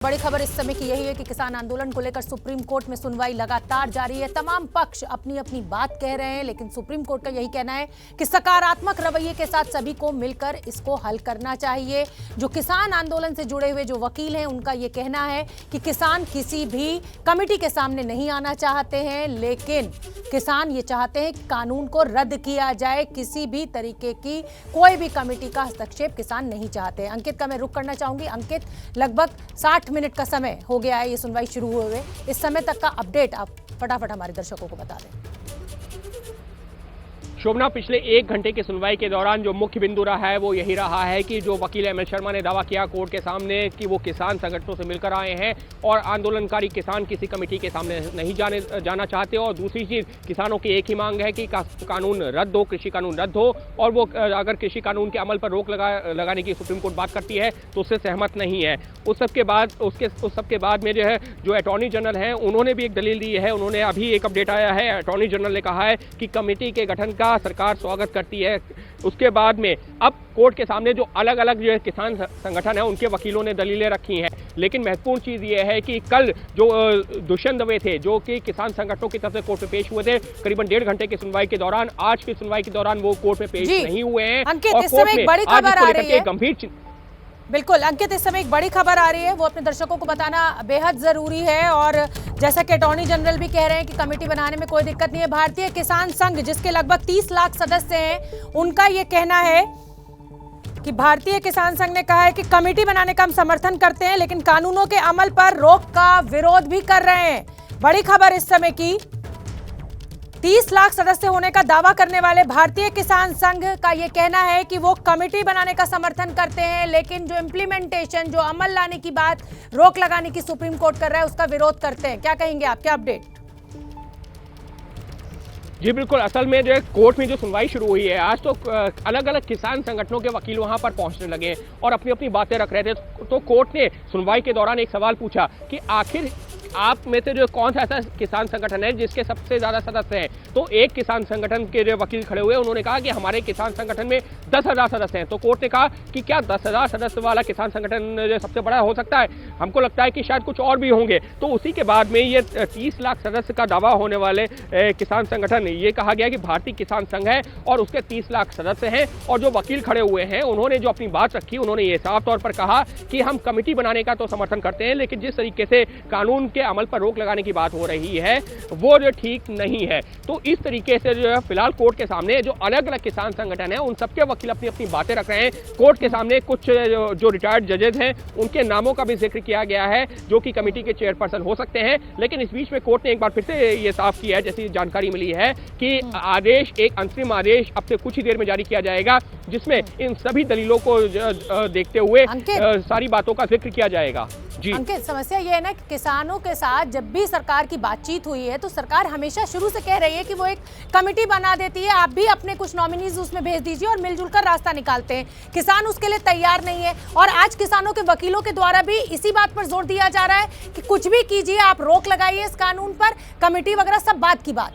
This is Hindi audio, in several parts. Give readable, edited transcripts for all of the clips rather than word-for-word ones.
बड़ी खबर इस समय की यही है कि किसान आंदोलन को लेकर सुप्रीम कोर्ट में सुनवाई लगातार जारी है। तमाम पक्ष अपनी अपनी बात कह रहे हैं, लेकिन सुप्रीम कोर्ट का यही कहना है कि सकारात्मक रवैये के साथ सभी को मिलकर इसको हल करना चाहिए। जो किसान आंदोलन से जुड़े हुए जो वकील हैं, उनका ये कहना है कि किसान किसी भी कमेटी के सामने नहीं आना चाहते हैं, लेकिन किसान ये चाहते हैं कि कानून को रद्द किया जाए। किसी भी तरीके की कोई भी कमेटी का हस्तक्षेप किसान नहीं चाहते। अंकित का मैं रुख करना चाहूंगी। अंकित, लगभग 60 मिनट का समय हो गया है ये सुनवाई शुरू हुए। इस समय तक का अपडेट आप फटाफट हमारे दर्शकों को बता दें। शोभना, पिछले 1 घंटे की सुनवाई के दौरान जो मुख्य बिंदु रहा है वो यही रहा है कि जो वकील एमएल शर्मा ने दावा किया कोर्ट के सामने कि वो किसान संगठनों से मिलकर आए हैं और आंदोलनकारी किसान किसी कमेटी के सामने नहीं जाना चाहते। और दूसरी चीज, किसानों की एक ही मांग है कि कानून रद्द हो, कृषि कानून रद्द हो, और वो अगर कृषि कानून के अमल पर रोक लगाने की सुप्रीम कोर्ट बात करती है तो उससे सहमत नहीं है। उस सबके बाद में जो अटॉर्नी जनरल हैं, उन्होंने भी एक दलील दी है। उन्होंने अभी एक अपडेट आया है, अटॉर्नी जनरल ने कहा है कि कमेटी के गठन का सरकार स्वागत करती है। उसके बाद में अब कोर्ट के सामने जो अलग अलग जो किसान संगठन है, उनके वकीलों ने दलीलें रखी हैं। लेकिन महत्वपूर्ण चीज ये है कि कल जो दुष्यंत दवे थे, जो कि किसान संगठनों की तरफ से कोर्ट में पेश हुए थे, करीबन 1.5 घंटे की सुनवाई के दौरान, आज की सुनवाई के दौरान वो कोर्ट में पेश नहीं हुए हैं। और कोर्ट में बड़ी खबर आ रही है, गंभीर बिल्कुल अंकित, इस समय एक बड़ी खबर आ रही है, वो अपने दर्शकों को बताना बेहद जरूरी है। और जैसा कि अटॉर्नी जनरल भी कह रहे हैं कि कमेटी बनाने में कोई दिक्कत नहीं है। भारतीय किसान संघ, जिसके लगभग 30 लाख सदस्य हैं, उनका ये कहना है कि भारतीय किसान संघ ने कहा है कि कमेटी बनाने का हम समर्थन करते हैं, लेकिन कानूनों के अमल पर रोक का विरोध भी कर रहे हैं। बड़ी खबर इस समय की, 30 लाख सदस्य होने का दावा करने वाले भारतीय किसान संघ का यह कहना है कि वो कमेटी बनाने का समर्थन करते हैं, लेकिन जो इम्प्लीमेंटेशन, जो अमल लाने की बात रोक लगाने की सुप्रीम कोर्ट कर रहा है, उसका विरोध करते हैं। क्या कहेंगे आप, क्या अपडेट? जी बिल्कुल, असल में जो कोर्ट में जो सुनवाई शुरू हुई है आज, तो अलग अलग किसान संगठनों के वकील वहां पर पहुंचने लगे और अपनी अपनी बातें रख रहे थे। तो कोर्ट ने सुनवाई के दौरान एक सवाल पूछा कि आखिर आप में से जो कौन सा ऐसा किसान संगठन है जिसके सबसे ज्यादा सदस्य हैं। तो एक किसान संगठन के जो वकील खड़े हुए, उन्होंने कहा कि हमारे किसान संगठन में 10,000 सदस्य हैं। तो कोर्ट ने कहा कि क्या 10,000 सदस्य वाला किसान संगठन जो सबसे बड़ा हो सकता है? हमको लगता है कि शायद कुछ और भी होंगे। तो उसी के बाद में ये 30 लाख सदस्य का दावा होने वाले किसान संगठन, ये कहा गया कि भारतीय किसान संघ है और उसके 30 लाख सदस्य हैं। और जो वकील खड़े हुए हैं, उन्होंने जो अपनी बात रखी, उन्होंने ये साफ तौर पर कहा कि हम कमेटी बनाने का तो समर्थन करते हैं, लेकिन जिस तरीके से कानून के अमल पर रोक लगाने की बात हो रही है वो जो ठीक नहीं है। तो इस तरीके से जो है फिलहाल कोर्ट के सामने जो अलग अलग किसान संगठन है, उन सबके वकील अपनी अपनी बातें रख रहे हैं। कोर्ट के सामने कुछ जो रिटायर्ड जजेस हैं, उनके नामों का भी जिक्र किया गया है, जो कि कमेटी के चेयरपर्सन हो सकते हैं। लेकिन इस बीच में कोर्ट ने एक बार फिर से ये साफ किया है, जैसी जानकारी मिली है, कि आदेश, एक अंतरिम आदेश अब से कुछ ही देर में जारी किया जाएगा, जिसमें इन सभी दलीलों को देखते हुए सारी बातों का जिक्र किया जाएगा। जी अंकित, समस्या ये है ना कि किसानों के साथ जब भी सरकार की बातचीत हुई है, तो सरकार हमेशा शुरू से कह रही है कि वो एक कमेटी बना देती है, आप भी अपने कुछ नॉमिनीज उसमें भेज दीजिए और मिलजुल कर रास्ता निकालते हैं। किसान उसके लिए तैयार नहीं है। और आज किसानों के वकीलों के द्वारा भी इसी बात पर जोर दिया जा रहा है कि कुछ भी कीजिए, आप रोक लगाइए इस कानून पर, कमेटी वगैरह सब बात की बात।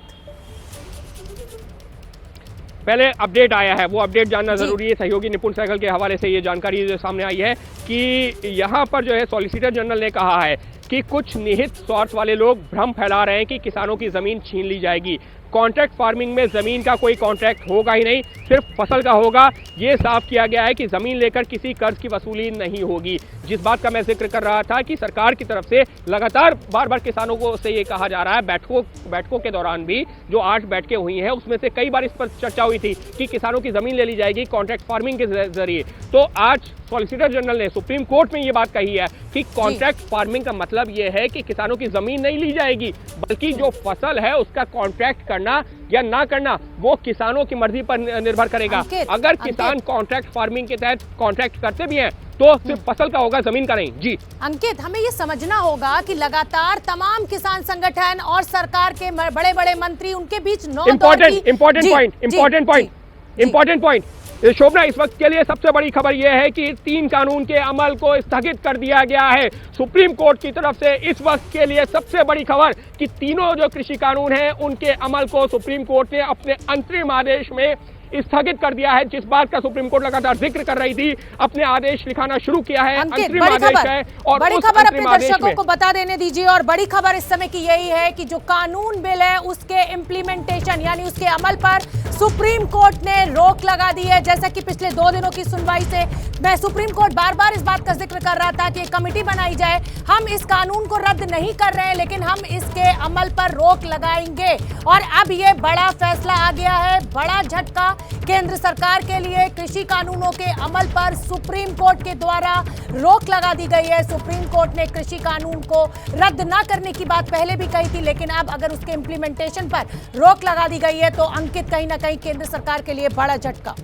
पहले अपडेट आया है, वो अपडेट जानना जरूरी है। सहयोगी निपुण सहगल के हवाले से ये जानकारी जो सामने आई है कि यहाँ पर जो है सॉलिसिटर जनरल ने कहा है कि कुछ निहित स्वार्थ वाले लोग भ्रम फैला रहे हैं कि किसानों की जमीन छीन ली जाएगी। कॉन्ट्रैक्ट फार्मिंग में जमीन का कोई कॉन्ट्रैक्ट होगा ही नहीं, सिर्फ फसल का होगा। ये साफ किया गया है कि जमीन लेकर किसी कर्ज की वसूली नहीं होगी। जिस बात का मैं जिक्र कर रहा था कि सरकार की तरफ से लगातार बार बार किसानों को से ये कहा जा रहा है, बैठकों के दौरान भी जो 8 बैठकें हुई हैं, उसमें से कई बार इस पर चर्चा हुई थी कि किसानों की जमीन ले ली जाएगी कॉन्ट्रैक्ट फार्मिंग के जरिए। तो आज सॉलिसिटर जनरल ने सुप्रीम कोर्ट में ये बात कही है कि कॉन्ट्रैक्ट फार्मिंग का मतलब ये है कि किसानों की जमीन नहीं ली जाएगी, बल्कि जो फसल है उसका कॉन्ट्रैक्ट करना या ना करना वो किसानों की मर्जी पर निर्भर करेगा। अगर किसान कॉन्ट्रैक्ट फार्मिंग के तहत कॉन्ट्रैक्ट करते भी हैं तो सिर्फ फसल का होगा, जमीन का नहीं। जी अंकित, हमें ये समझना होगा कि लगातार तमाम किसान संगठन और सरकार के बड़े बड़े मंत्री, उनके बीच इम्पोर्टेंट पॉइंट शोभना, इस वक्त के लिए सबसे बड़ी खबर यह है कि 3 कानून के अमल को स्थगित कर दिया गया है सुप्रीम कोर्ट की तरफ से। इस वक्त के लिए सबसे बड़ी खबर कि तीनों जो कृषि कानून हैं, उनके अमल को सुप्रीम कोर्ट ने अपने अंतरिम आदेश में स्थगित कर दिया है, जिस बात का सुप्रीम कोर्ट लगातार जिक्र कर रही थी, अपने आदेश लिखाना शुरू किया है। अंतरिम आदेश है और बड़ी उस खबर अपने अंतरिम आदेश दर्शकों में को बता देने दीजिए। और बड़ी खबर इस समय की यही है कि जो कानून बिल है उसके इम्प्लीमेंटेशन यानी उसके अमल पर सुप्रीम कोर्ट ने रोक लगा दी है। जैसा कि पिछले 2 दिनों की सुनवाई से मैं सुप्रीम कोर्ट बार बार इस बात का जिक्र कर रहा था कि एक कमेटी बनाई जाए। हम इस कानून को रद्द नहीं कर रहे हैं, लेकिन हम इसके अमल पर रोक लगाएंगे। और अब ये बड़ा फैसला आ गया है, बड़ा झटका केंद्र सरकार के लिए। कृषि कानूनों के अमल पर सुप्रीम कोर्ट के द्वारा रोक लगा दी गई है। सुप्रीम कोर्ट ने कृषि कानून को रद्द ना करने की बात पहले भी कही थी, लेकिन अब अगर उसके इंप्लीमेंटेशन पर रोक लगा दी गई है तो अंकित कहीं ना कहीं केंद्र सरकार के लिए बड़ा झटका।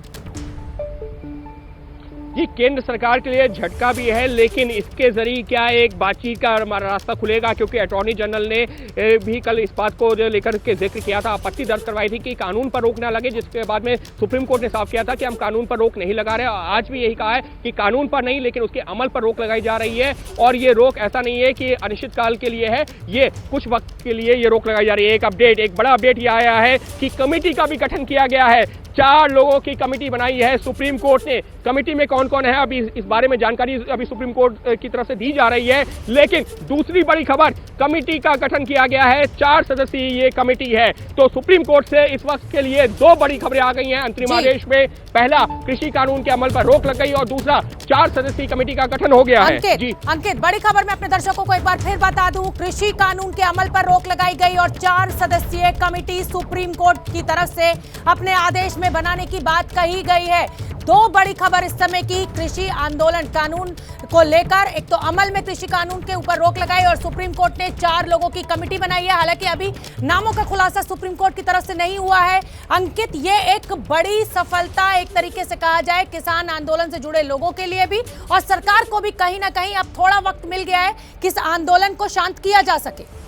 जी, केंद्र सरकार के लिए झटका भी है, लेकिन इसके जरिए क्या एक बातचीत का रास्ता खुलेगा, क्योंकि अटॉर्नी जनरल ने भी कल इस बात को लेकर के जिक्र किया था, आपत्ति दर्ज करवाई थी कि कानून पर रोक ना लगे, जिसके बाद में सुप्रीम कोर्ट ने साफ किया था कि हम कानून पर रोक नहीं लगा रहे। आज भी यही कहा है कि कानून पर नहीं, लेकिन उसके अमल पर रोक लगाई जा रही है। और ये रोक ऐसा नहीं है कि अनिश्चितकाल के लिए है, ये कुछ वक्त के लिए ये रोक लगाई जा रही है। एक बड़ा अपडेट ये आया है कि कमेटी का भी गठन किया गया है। 4 लोगों की कमेटी बनाई है सुप्रीम कोर्ट ने। कमेटी में कौन कौन है, अभी इस बारे में जानकारी अभी सुप्रीम कोर्ट की तरफ से दी जा रही है। लेकिन दूसरी बड़ी खबर, कमेटी का गठन किया गया है, 4 सदस्यीय ये कमेटी है। तो सुप्रीम कोर्ट से इस वक्त के लिए 2 बड़ी खबरें आ गई हैं अंतरिम आदेश में। पहला, कृषि कानून के अमल पर रोक लग गई, और दूसरा, 4 सदस्यीय कमेटी का गठन हो गया है। जी अंकित, बड़ी खबर मैं अपने दर्शकों को एक बार फिर बता दूं, कृषि कानून के अमल पर रोक लगाई गई और 4 सदस्यीय कमेटी सुप्रीम कोर्ट की तरफ से अपने आदेश में बनाने की बात कही गई है। 2 बड़ी खबर इस समय की कृषि आंदोलन कानून को लेकर, एक तो अमल में कृषि कानून के ऊपर रोक लगाई और सुप्रीम कोर्ट ने 4 लोगों की कमेटी बनाई है। हालांकि अभी नामों का खुलासा सुप्रीम कोर्ट की तरफ से नहीं हुआ है। अंकित, ये एक बड़ी सफलता एक तरीके से कहा जाए किसान आंदोलन से जुड़े लोगों के लिए भी, और सरकार को भी कहीं ना कहीं अब थोड़ा वक्त मिल गया है कि इस आंदोलन को शांत किया जा सके।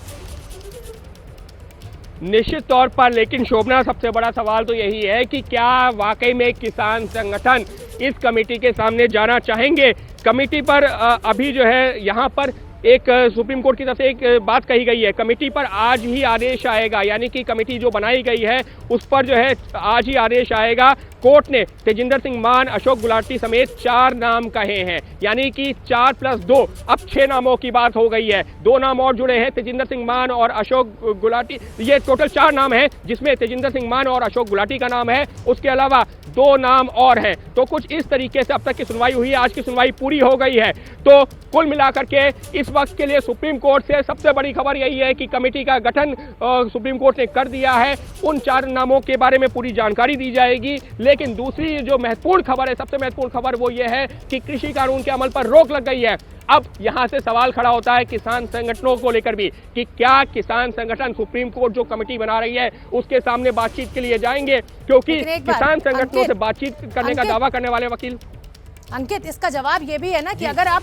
निश्चित तौर पर, लेकिन शोभना, सबसे बड़ा सवाल तो यही है कि क्या वाकई में किसान संगठन इस कमेटी के सामने जाना चाहेंगे। कमेटी पर अभी जो है यहाँ पर एक सुप्रीम कोर्ट की तरफ से एक बात कही गई है, कमेटी पर आज ही आदेश आएगा, यानी कि कमेटी जो बनाई गई है उस पर जो है आज ही आदेश आएगा। कोर्ट ने तेजिंदर सिंह मान, अशोक गुलाटी समेत 4 नाम कहे हैं, यानी कि 4 + 2 अब 6 नामों की बात हो गई है। 2 नाम और जुड़े हैं, तेजिंदर सिंह मान और अशोक गुलाटी, ये टोटल 4 नाम हैं, जिसमें तेजिंदर सिंह मान और अशोक गुलाटी का नाम है। उसके अलावा 2 नाम और हैं। तो कुछ इस तरीके से अब तक की सुनवाई हुई है, आज की सुनवाई पूरी हो गई है। तो कुल मिलाकर के इस वक्त के लिए सुप्रीम कोर्ट से सबसे बड़ी खबर यही है कि कमेटी का गठन सुप्रीम कोर्ट ने कर दिया है। उन 4 नामों के बारे में पूरी जानकारी दी जाएगी। लेकिन दूसरी जो महत्वपूर्ण खबर है, सबसे महत्वपूर्ण खबर वो ये है कि कृषि कानून के अमल पर रोक लग गई है। अब यहां से सवाल खड़ा होता है किसान संगठनों को लेकर भी कि क्या किसान संगठन सुप्रीम कोर्ट जो कमेटी बना रही है उसके सामने बातचीत के लिए जाएंगे, क्योंकि किसान संगठनों से बातचीत करने का दावा करने वाले वकील। अंकित, इसका जवाब ये भी है ना कि अगर आप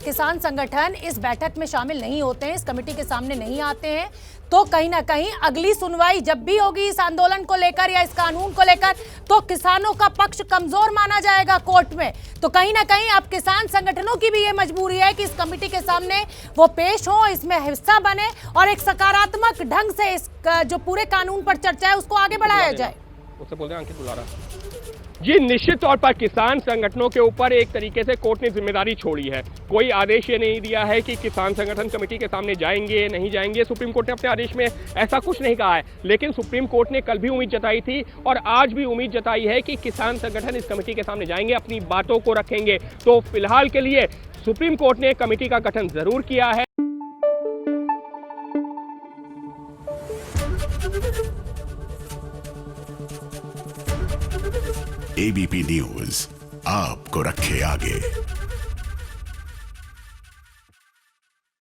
किसान संगठन इस बैठक में शामिल नहीं होते हैं, इस कमेटी के सामने नहीं आते हैं, तो कहीं ना कहीं अगली सुनवाई जब भी होगी इस आंदोलन को लेकर या इस कानून को लेकर, तो किसानों का पक्ष कमजोर माना जाएगा कोर्ट में। तो कहीं ना कहीं अब किसान संगठनों की भी ये मजबूरी है कि इस कमेटी के सामने वो पेश हो, इसमें हिस्सा बने और एक सकारात्मक ढंग से इस जो पूरे कानून पर चर्चा है उसको आगे बढ़ाया जाए। उससे बोलते हैं अंकित बुलारा। जी, निश्चित तौर पर किसान संगठनों के ऊपर एक तरीके से कोर्ट ने जिम्मेदारी छोड़ी है। कोई आदेश ये नहीं दिया है कि किसान संगठन कमेटी के सामने जाएंगे नहीं जाएंगे। सुप्रीम कोर्ट ने अपने आदेश में ऐसा कुछ नहीं कहा है, लेकिन सुप्रीम कोर्ट ने कल भी उम्मीद जताई थी और आज भी उम्मीद जताई है कि किसान संगठन इस कमेटी के सामने जाएंगे, अपनी बातों को रखेंगे। तो फिलहाल के लिए सुप्रीम कोर्ट ने कमेटी का गठन जरूर किया है। एबीपी न्यूज आपको रखे आगे।